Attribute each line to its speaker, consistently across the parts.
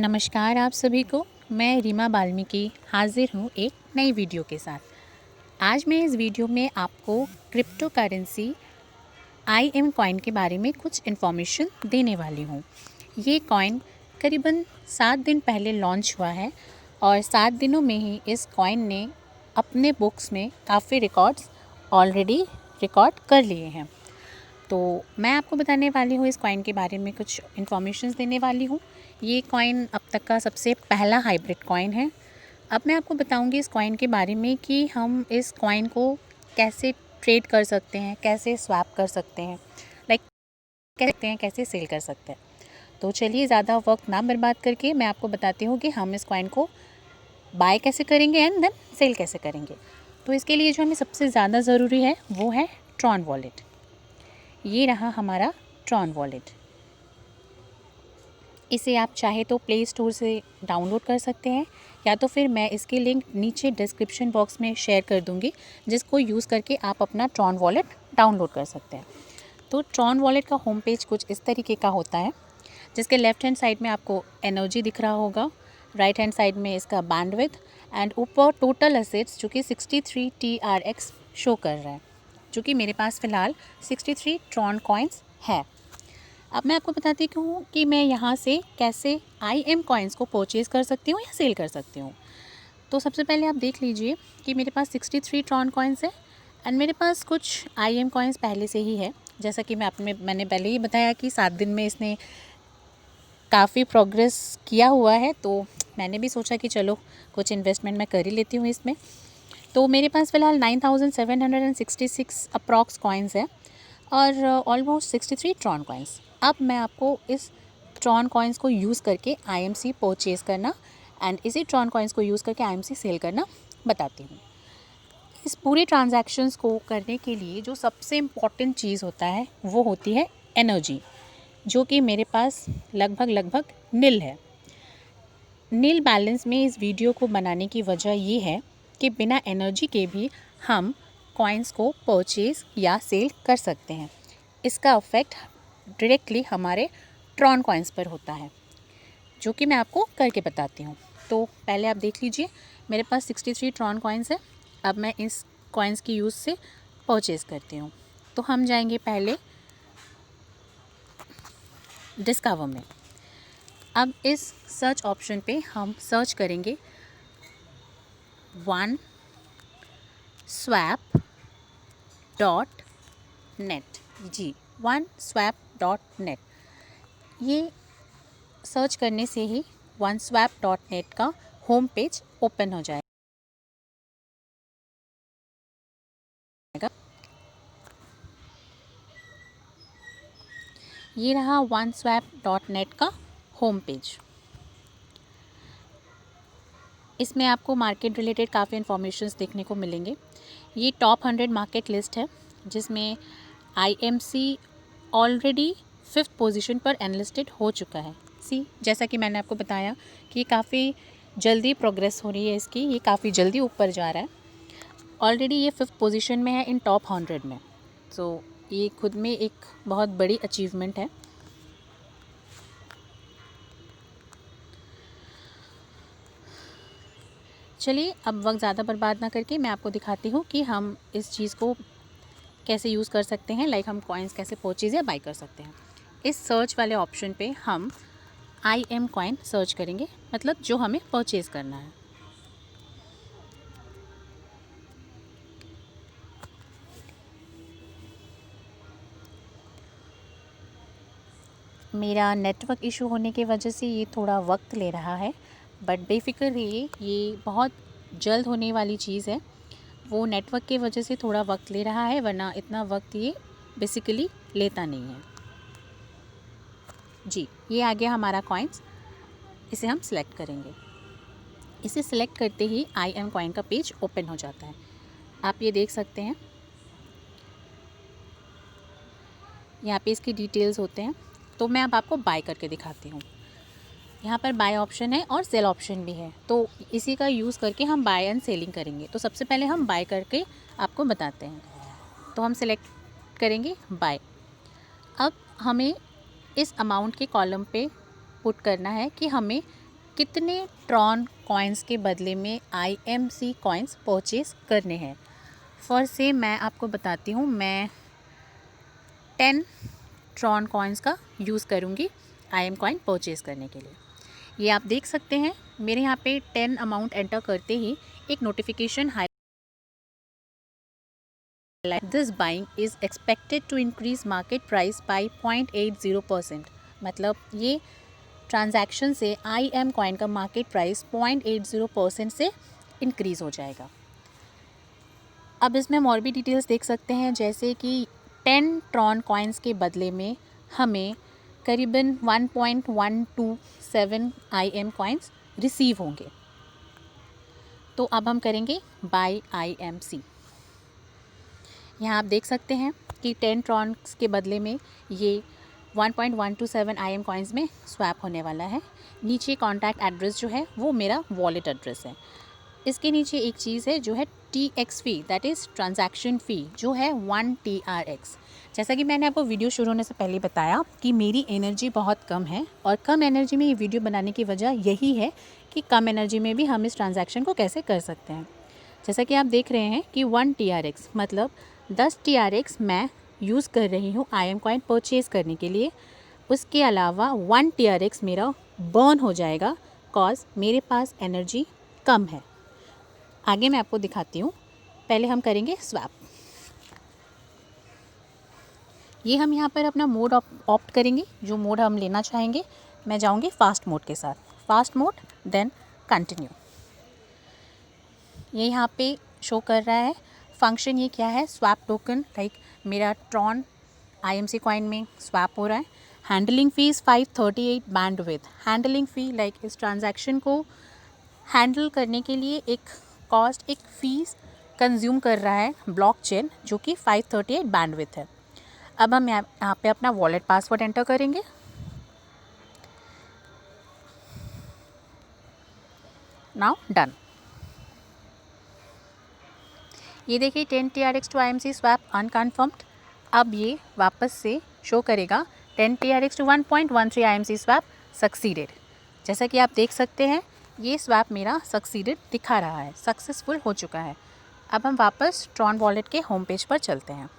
Speaker 1: नमस्कार आप सभी को। मैं रीमा बाल्मीकि हाजिर हूँ एक नई वीडियो के साथ। आज मैं इस वीडियो में आपको क्रिप्टो करेंसी IM कॉइन के बारे में कुछ इन्फॉर्मेशन देने वाली हूँ। ये कॉइन करीबन 7 दिन पहले लॉन्च हुआ है और 7 दिनों में ही इस कॉइन ने अपने बुक्स में काफ़ी रिकॉर्ड्स ऑलरेडी रिकॉर्ड कर लिए हैं। तो मैं आपको बताने वाली हूँ इस कॉइन के बारे में, कुछ इन्फॉर्मेशंस देने वाली हूँ। ये कॉइन अब तक का सबसे पहला हाइब्रिड कॉइन है। अब मैं आपको बताऊँगी इस कॉइन के बारे में कि हम इस कॉइन को कैसे ट्रेड कर सकते हैं, कैसे स्वैप कर सकते हैं, कैसे सेल कर सकते हैं। तो चलिए ज़्यादा वक्त ना बर्बाद करके मैं आपको बताती हूँ कि हम इस कॉइन को बाय कैसे करेंगे एंड देन सेल कैसे करेंगे। तो इसके लिए जो हमें सबसे ज़्यादा ज़रूरी है वो है ट्रॉन वॉलेट। ये रहा हमारा ट्रॉन वॉलेट। इसे आप चाहे तो प्ले स्टोर से डाउनलोड कर सकते हैं या तो फिर मैं इसकी लिंक नीचे डिस्क्रिप्शन बॉक्स में शेयर कर दूंगी, जिसको यूज़ करके आप अपना ट्रॉन वॉलेट डाउनलोड कर सकते हैं। तो ट्रॉन वॉलेट का होम पेज कुछ इस तरीके का होता है, जिसके लेफ़्ट हैंड साइड में आपको एनर्जी दिख रहा होगा, राइट हैंड साइड में इसका बैंडविड्थ एंड ऊपर टोटल एसेट्स जो कि 63 TRX शो कर रहा है, जो कि मेरे पास फ़िलहाल 63 ट्रॉन कॉइन्स है। अब मैं आपको बताती हूँ कि मैं यहाँ से कैसे IM कॉइन्स को परचेज़ कर सकती हूँ या सेल कर सकती हूँ। तो सबसे पहले आप देख लीजिए कि मेरे पास 63 ट्रॉन कॉइन्स है एंड मेरे पास कुछ IM कॉइन्स पहले से ही है। जैसा कि मैंने पहले ही बताया कि 7 दिन में इसने काफ़ी प्रोग्रेस किया हुआ है, तो मैंने भी सोचा कि चलो कुछ इन्वेस्टमेंट मैं कर ही लेती हूँ इसमें। तो मेरे पास फ़िलहाल 9766 अप्रॉक्स कॉइन्स है और ऑलमोस्ट 63 ट्रॉन कॉइन्स। अब मैं आपको इस ट्रॉन कॉइन्स को यूज़ करके IMC परचेज़ करना एंड इसी ट्रॉन कॉइन्स को यूज़ करके IMC सेल करना बताती हूँ। इस पूरे ट्रांजैक्शंस को करने के लिए जो सबसे इम्पॉर्टेंट चीज़ होता है वो होती है एनर्जी, जो कि मेरे पास लगभग नील है। नील बैलेंस में इस वीडियो को बनाने की वजह ये है कि बिना एनर्जी के भी हम कॉइन्स को परचेज़ या सेल कर सकते हैं। इसका इफ़ेक्ट डायरेक्टली हमारे ट्रॉन कॉइन्स पर होता है, जो कि मैं आपको करके बताती हूँ। तो पहले आप देख लीजिए मेरे पास 63 ट्रॉन कॉइन्स है। अब मैं इस कॉइन्स की यूज़ से परचेज़ करती हूँ। तो हम जाएंगे पहले डिस्कवर में। अब इस सर्च ऑप्शन पे हम सर्च करेंगे OneSwap.net। जी, OneSwap.net। ये सर्च करने से ही OneSwap.net का होम पेज ओपन हो जाएगा। ये रहा OneSwap.net का होम पेज। इसमें आपको मार्केट रिलेटेड काफ़ी इन्फॉर्मेशंस देखने को मिलेंगे। ये टॉप 100 मार्केट लिस्ट है, जिसमें IMC ऑलरेडी 5th पोजीशन पर एनलिस्टेड हो चुका है। जैसा कि मैंने आपको बताया कि काफ़ी जल्दी प्रोग्रेस हो रही है इसकी, ये काफ़ी जल्दी ऊपर जा रहा है। ऑलरेडी ये 5th पोजीशन में है इन टॉप 100 में। तो ये खुद में एक बहुत बड़ी अचीवमेंट है। चलिए अब वक्त ज़्यादा बर्बाद ना करके मैं आपको दिखाती हूँ कि हम इस चीज़ को कैसे यूज़ कर सकते हैं, लाइक हम कॉइन्स कैसे परचेज़ या बाय कर सकते हैं। इस सर्च वाले ऑप्शन पे हम IM कॉइन सर्च करेंगे, मतलब जो हमें परचेज़ करना है। मेरा नेटवर्क इशू होने की वजह से ये थोड़ा वक्त ले रहा है, बट बेफिक्र रहिए, ये बहुत जल्द होने वाली चीज़ है। वो नेटवर्क की वजह से थोड़ा वक्त ले रहा है, वरना इतना वक्त ये बेसिकली लेता नहीं है। जी, ये आ गया हमारा कॉइन्स। इसे हम सिलेक्ट करेंगे। इसे सिलेक्ट करते ही IM कॉइन का पेज ओपन हो जाता है। आप ये देख सकते हैं, यहाँ पे इसकी डिटेल्स होते हैं। तो मैं अब आपको बाय करके दिखाती हूँ। यहाँ पर बाय ऑप्शन है और सेल ऑप्शन भी है, तो इसी का यूज़ करके हम बाय एंड सेलिंग करेंगे। तो सबसे पहले हम बाय करके आपको बताते हैं। तो हम सिलेक्ट करेंगे बाय। अब हमें इस अमाउंट के कॉलम पे पुट करना है कि हमें कितने ट्रॉन कॉइन्स के बदले में IMC कॉइन्स परचेज़ करने हैं। फॉर से मैं आपको बताती हूँ, मैं 10 ट्रॉन कॉइन्स का यूज़ करूँगी IM कॉइन परचेज़ करने के लिए। ये आप देख सकते हैं मेरे यहाँ पे 10 अमाउंट एंटर करते ही एक notification this buying is expected to increase market price by 0.80%। मतलब ये ट्रांजैक्शन से IM कॉइन का मार्केट प्राइस 0.80% से इंक्रीज़ हो जाएगा। अब इसमें हम और भी डिटेल्स देख सकते हैं, जैसे कि 10 ट्रॉन कॉइन्स के बदले में हमें करीबन 1.127 IM कॉइन्स रिसीव होंगे। तो अब हम करेंगे बाय IMC। यहाँ आप देख सकते हैं कि 10 ट्रॉन्स के बदले में ये 1.127 IM कॉइन्स में स्वैप होने वाला है। नीचे कॉन्टैक्ट एड्रेस जो है वो मेरा वॉलेट एड्रेस है। इसके नीचे एक चीज़ है जो है TX fee, that is transaction fee, जो है 1 TRX। जैसा कि मैंने आपको वीडियो शुरू होने से पहले बताया कि मेरी एनर्जी बहुत कम है, और कम एनर्जी में ये वीडियो बनाने की वजह यही है कि कम एनर्जी में भी हम इस ट्रांजैक्शन को कैसे कर सकते हैं। जैसा कि आप देख रहे हैं कि 1 TRX मतलब 10 TRX मैं यूज़ कर रही हूँ IM कॉइन परचेज़ करने के लिए। उसके अलावा 1 TRX मेरा बर्न हो जाएगा, कॉज मेरे पास एनर्जी कम है। आगे मैं आपको दिखाती हूँ। पहले हम करेंगे स्वैप। ये हम यहाँ पर अपना मोड ऑप्ट करेंगे, जो मोड हम लेना चाहेंगे। मैं जाऊँगी फास्ट मोड के साथ, फास्ट मोड, देन कंटिन्यू। ये यहाँ पे शो कर रहा है फंक्शन। ये क्या है, स्वैप टोकन, लाइक मेरा ट्रॉन IMC कॉइन में स्वैप हो रहा है। Handling fees 538 bandwidth. हैंडलिंग फ़ी लाइक इस ट्रांजैक्शन को हैंडल करने के लिए एक कॉस्ट, एक फ़ीस कंज्यूम कर रहा है ब्लॉकचेन, जो कि 538 बैंडविड्थ है। अब हम यहाँ पे अपना वॉलेट पासवर्ड एंटर करेंगे। Now done. ये देखिए 10 TRX to IMC swap unconfirmed. अब ये वापस से शो करेगा 10 TRX to 1.13 IMC swap succeeded. जैसा कि आप देख सकते हैं ये स्वैप मेरा सक्सीडेड दिखा रहा है, सक्सेसफुल हो चुका है। अब हम वापस ट्रॉन वॉलेट के होम पेज पर चलते हैं।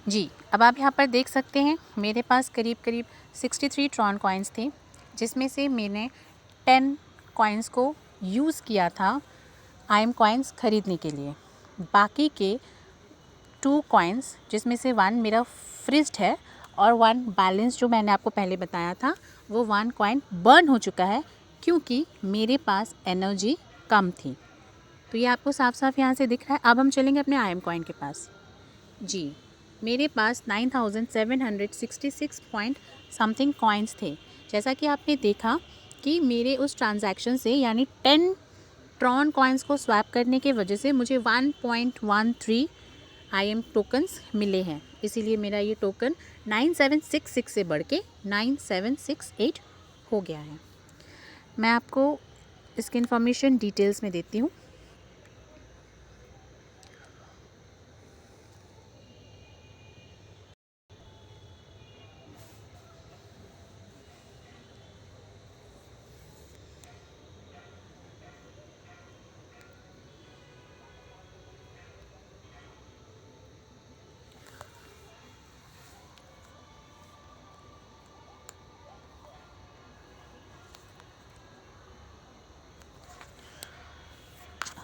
Speaker 1: जी, अब आप यहाँ पर देख सकते हैं मेरे पास करीब करीब 63 ट्रॉन कॉइन्स थे, जिसमें से मैंने 10 कॉइन्स को यूज़ किया था IM कॉइन्स ख़रीदने के लिए। बाकी के 2 कॉइन्स, जिसमें से 1 मेरा फ्रीज्ड है और 1 बैलेंस, जो मैंने आपको पहले बताया था, वो 1 कॉइन बर्न हो चुका है क्योंकि मेरे पास एनर्जी कम थी। तो ये आपको साफ साफ यहाँ से दिख रहा है। अब हम चलेंगे अपने IM कॉइन के पास। जी, मेरे पास 9766 पॉइंट समथिंग कॉइन्स थे। जैसा कि आपने देखा कि मेरे उस ट्रांजैक्शन से, यानी 10 ट्रॉन कॉइन्स को स्वैप करने के वजह से मुझे 1.13 IM टोकन्स मिले हैं। इसीलिए मेरा ये टोकन 9766 से बढ़ के 9768 हो गया है। मैं आपको इसकी इन्फॉर्मेशन डिटेल्स में देती हूँ।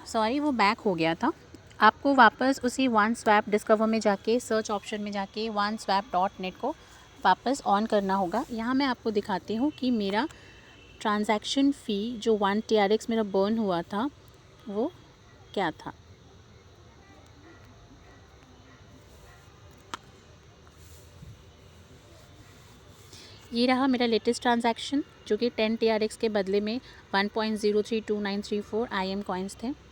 Speaker 1: सॉरी, वो बैक हो गया था। आपको वापस उसी वन स्वैप डिस्कवर में जाके, सर्च ऑप्शन में जाके oneswap.net को वापस ऑन करना होगा। यहाँ मैं आपको दिखाती हूँ कि मेरा ट्रांजैक्शन फ़ी जो 1 TRX मेरा बर्न हुआ था वो क्या था। ये रहा मेरा लेटेस्ट ट्रांजैक्शन, जो कि 10 TRX के बदले में 1.032934 IM कॉइन्स थे।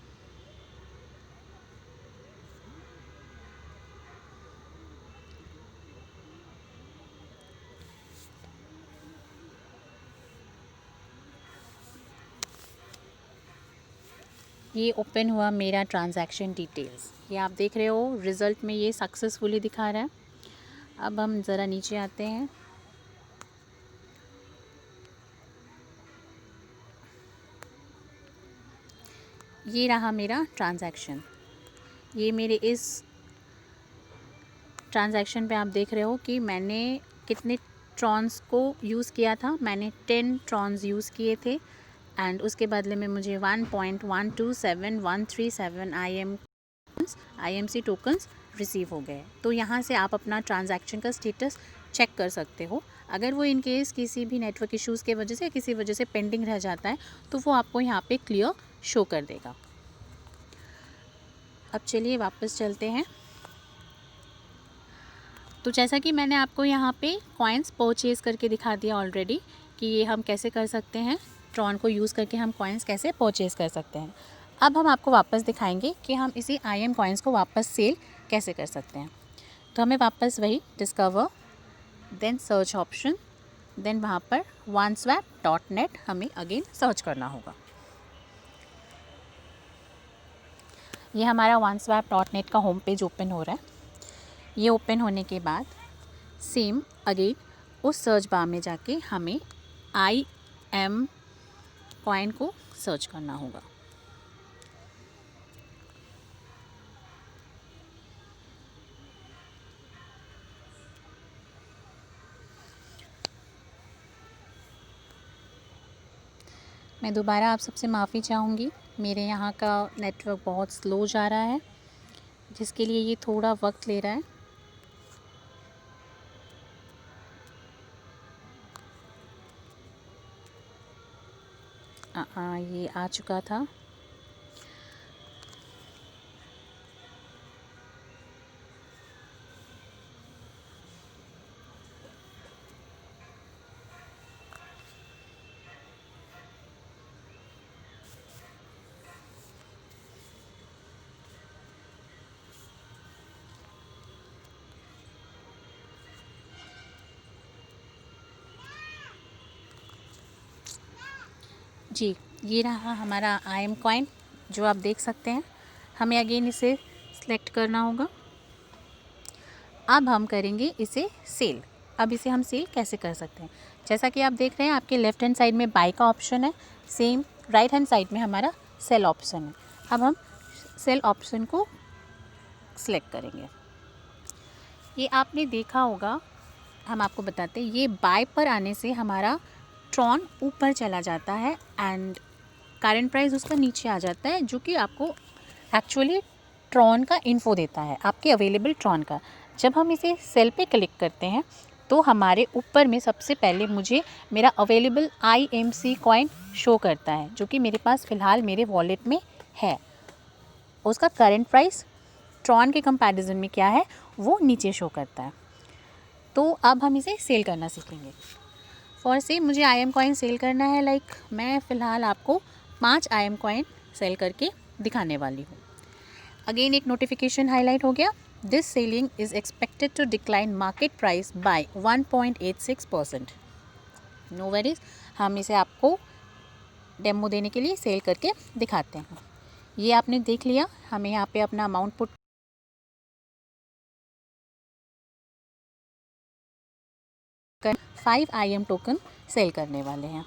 Speaker 1: ये ओपन हुआ मेरा ट्रांजैक्शन डिटेल्स। ये आप देख रहे हो रिज़ल्ट में ये सक्सेसफुली दिखा रहा है। अब हम ज़रा नीचे आते हैं। ये रहा मेरा ट्रांजैक्शन। ये मेरे इस ट्रांजैक्शन पे आप देख रहे हो कि मैंने कितने ट्रॉन्स को यूज़ किया था। मैंने 10 ट्रॉन्स यूज़ किए थे एंड उसके बदले में मुझे 1.127137 IMC टोकन्स रिसीव हो गए। तो यहाँ से आप अपना ट्रांजैक्शन का स्टेटस चेक कर सकते हो। अगर वो इन केस किसी भी नेटवर्क इश्यूज़ के वजह से या किसी वजह से पेंडिंग रह जाता है तो वो आपको यहाँ पे क्लियर शो कर देगा। अब चलिए वापस चलते हैं। तो जैसा कि मैंने आपको यहाँ पे कॉइन्स परचेज़ करके दिखा दिया ऑलरेडी कि ये हम कैसे कर सकते हैं, ट्रॉन को यूज़ करके हम कॉइन्स कैसे परचेज़ कर सकते हैं। अब हम आपको वापस दिखाएंगे कि हम इसी IM कॉइन्स को वापस सेल कैसे कर सकते हैं। तो हमें वापस वही discover, then search option, then वहाँ पर oneswap.net हमें अगेन सर्च करना होगा। ये हमारा oneswap.net का होम पेज ओपन हो रहा है। ये ओपन होने के बाद सेम अगेन उस सर्च बार में जाके हमें IM कॉइन को सर्च करना होगा। मैं दोबारा आप सबसे माफ़ी चाहूँगी, मेरे यहाँ का नेटवर्क बहुत स्लो जा रहा है जिसके लिए ये थोड़ा वक्त ले रहा है। ये आ चुका था। जी, ये रहा हमारा IM कॉइन जो आप देख सकते हैं। हमें अगेन इसे सिलेक्ट करना होगा। अब हम करेंगे इसे सेल। अब इसे हम सेल कैसे कर सकते हैं? जैसा कि आप देख रहे हैं आपके लेफ़्ट हैंड साइड में बाय का ऑप्शन है, सेम राइट हैंड साइड में हमारा सेल ऑप्शन है। अब हम सेल ऑप्शन को सिलेक्ट करेंगे। ये आपने देखा होगा, हम आपको बताते हैं, ये बाय पर आने से हमारा ट्रॉन ऊपर चला जाता है एंड करंट प्राइस उसका नीचे आ जाता है, जो कि आपको एक्चुअली ट्रॉन का इन्फो देता है, आपके अवेलेबल ट्रॉन का। जब हम इसे सेल पे क्लिक करते हैं तो हमारे ऊपर में सबसे पहले मुझे मेरा अवेलेबल IMC कॉइन शो करता है, जो कि मेरे पास फ़िलहाल मेरे वॉलेट में है। उसका करंट प्राइस ट्रॉन के कंपैरिजन में क्या है वो नीचे शो करता है। तो अब हम इसे सेल करना सीखेंगे। फॉर से मुझे IM कॉइन सेल करना है, मैं फ़िलहाल आपको 5 IM कॉइन सेल करके दिखाने वाली हूँ। अगेन एक नोटिफिकेशन हाईलाइट हो गया, this selling is expected to decline market price by 1.86%। No worries, हम इसे आपको डेमो देने के लिए सेल करके दिखाते हैं। ये आपने देख लिया, हमें यहाँ पे अपना amount put 5 IM token sell करने वाले हैं।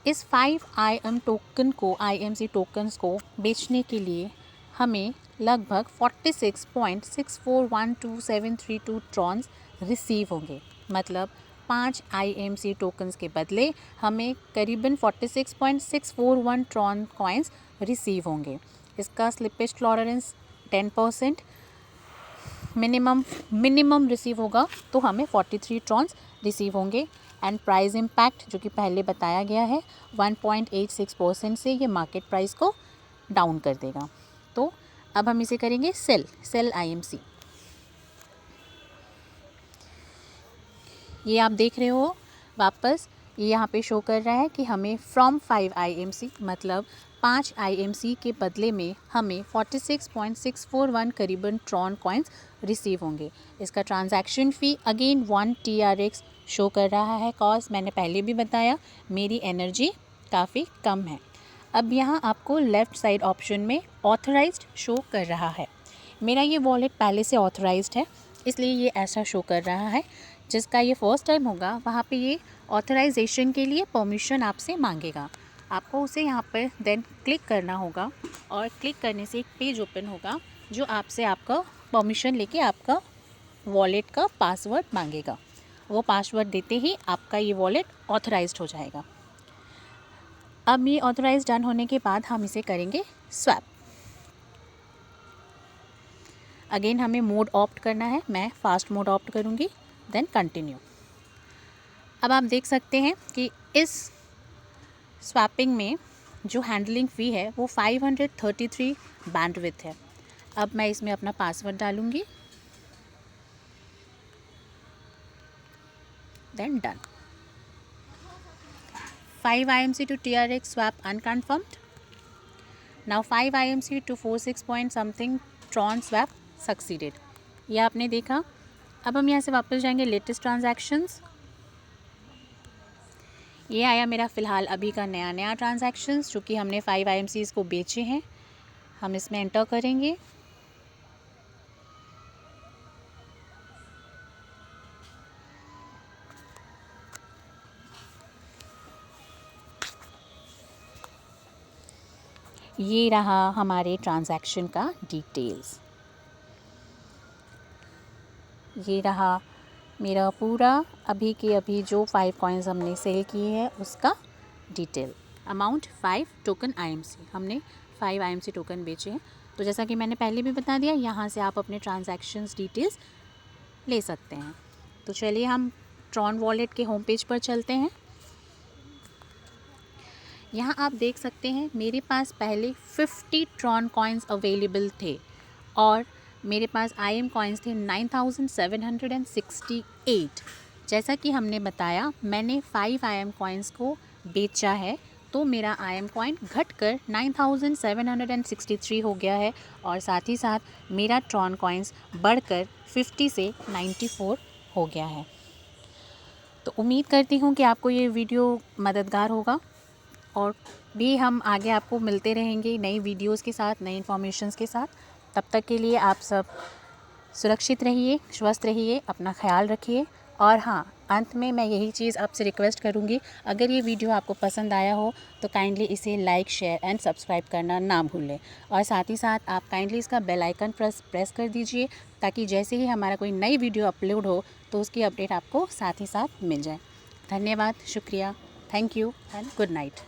Speaker 1: इस 5 IM टोकन को, IMC टोकन्स को बेचने के लिए हमें लगभग 46.6412732 ट्रॉन्स रिसीव होंगे। मतलब 5 IMC टोकन्स के बदले हमें करीबन 46.641 ट्रॉन कॉइन्स रिसीव होंगे। इसका स्लिपेज टॉलरेंस 10%, मिनिमम रिसीव होगा तो हमें 43 ट्रॉन्स रिसीव होंगे एंड प्राइस इम्पैक्ट जो कि पहले बताया गया है 1.86% से ये मार्केट प्राइस को डाउन कर देगा। तो अब हम इसे करेंगे सेल IMC। ये आप देख रहे हो वापस ये यहाँ पे शो कर रहा है कि हमें फ्रॉम 5 IMC मतलब 5 IMC के बदले में हमें 46.641 करीबन ट्रॉन कॉइन्स रिसीव होंगे। इसका ट्रांजैक्शन फ़ी अगेन 1 TRX शो कर रहा है। कॉज मैंने पहले भी बताया मेरी एनर्जी काफ़ी कम है। अब यहाँ आपको लेफ़्ट साइड ऑप्शन में ऑथराइज्ड शो कर रहा है। मेरा ये वॉलेट पहले से ऑथराइज्ड है इसलिए ये ऐसा शो कर रहा है। जिसका ये फर्स्ट टाइम होगा वहाँ पे ये ऑथराइजेशन के लिए परमिशन आपसे मांगेगा। आपको उसे यहाँ पर देन क्लिक करना होगा और क्लिक करने से एक पेज ओपन होगा जो आपसे आपका परमिशन लेके आपका वॉलेट का पासवर्ड मांगेगा। वो पासवर्ड देते ही आपका ये वॉलेट ऑथराइज्ड हो जाएगा। अब ये ऑथराइज डन होने के बाद हम इसे करेंगे स्वैप। अगेन हमें मोड ऑप्ट करना है, मैं फास्ट मोड ऑप्ट करूँगी, देन कंटिन्यू। अब आप देख सकते हैं कि इस स्वैपिंग में जो हैंडलिंग फ़ी है वो 533 बैंडविड्थ है। अब मैं इसमें अपना पासवर्ड डालूँगी, then done. 5 IMC to TRX swap unconfirmed. Now 5 IMC to 46 point something Tron swap succeeded. ये आपने देखा। अब हम यहाँ से वापस जाएंगे लेटेस्ट ट्रांजैक्शंस। ये आया मेरा फ़िलहाल अभी का नया ट्रांजैक्शंस जो कि हमने 5 IMCs को बेचे हैं। हम इसमें एंटर करेंगे। ये रहा हमारे ट्रांजैक्शन का डिटेल्स। ये रहा मेरा पूरा अभी के अभी जो 5 कॉइन्स हमने सेल किए हैं उसका डिटेल। अमाउंट 5 टोकन IMC, हमने 5 IMC टोकन बेचे हैं। तो जैसा कि मैंने पहले भी बता दिया, यहाँ से आप अपने ट्रांजैक्शंस डिटेल्स ले सकते हैं। तो चलिए हम ट्रॉन वॉलेट के होम पेज पर चलते हैं। यहाँ आप देख सकते हैं मेरे पास पहले 50 ट्रॉन कॉइन्स अवेलेबल थे और मेरे पास IM कॉइन्स थे 9768। जैसा कि हमने बताया, मैंने 5 IM कॉइन्स को बेचा है तो मेरा IM कॉइन घटकर 9763 हो गया है और साथ ही साथ मेरा ट्रॉन कॉइन्स बढ़कर 50 से 94 हो गया है। तो उम्मीद करती हूँ कि आपको ये वीडियो मददगार होगा और भी हम आगे आपको मिलते रहेंगे नई वीडियोस के साथ, नई इन्फॉर्मेशंस के साथ। तब तक के लिए आप सब सुरक्षित रहिए, स्वस्थ रहिए, अपना ख्याल रखिए। और हाँ, अंत में मैं यही चीज़ आपसे रिक्वेस्ट करूँगी, अगर ये वीडियो आपको पसंद आया हो तो काइंडली इसे लाइक, शेयर एंड सब्सक्राइब करना ना भूलें। और साथ ही साथ आप काइंडली इसका बेल आइकन प्रेस कर दीजिए ताकि जैसे ही हमारा कोई नई वीडियो अपलोड हो तो उसकी अपडेट आपको साथ ही साथ मिल जाए। धन्यवाद, शुक्रिया, thank you and good night.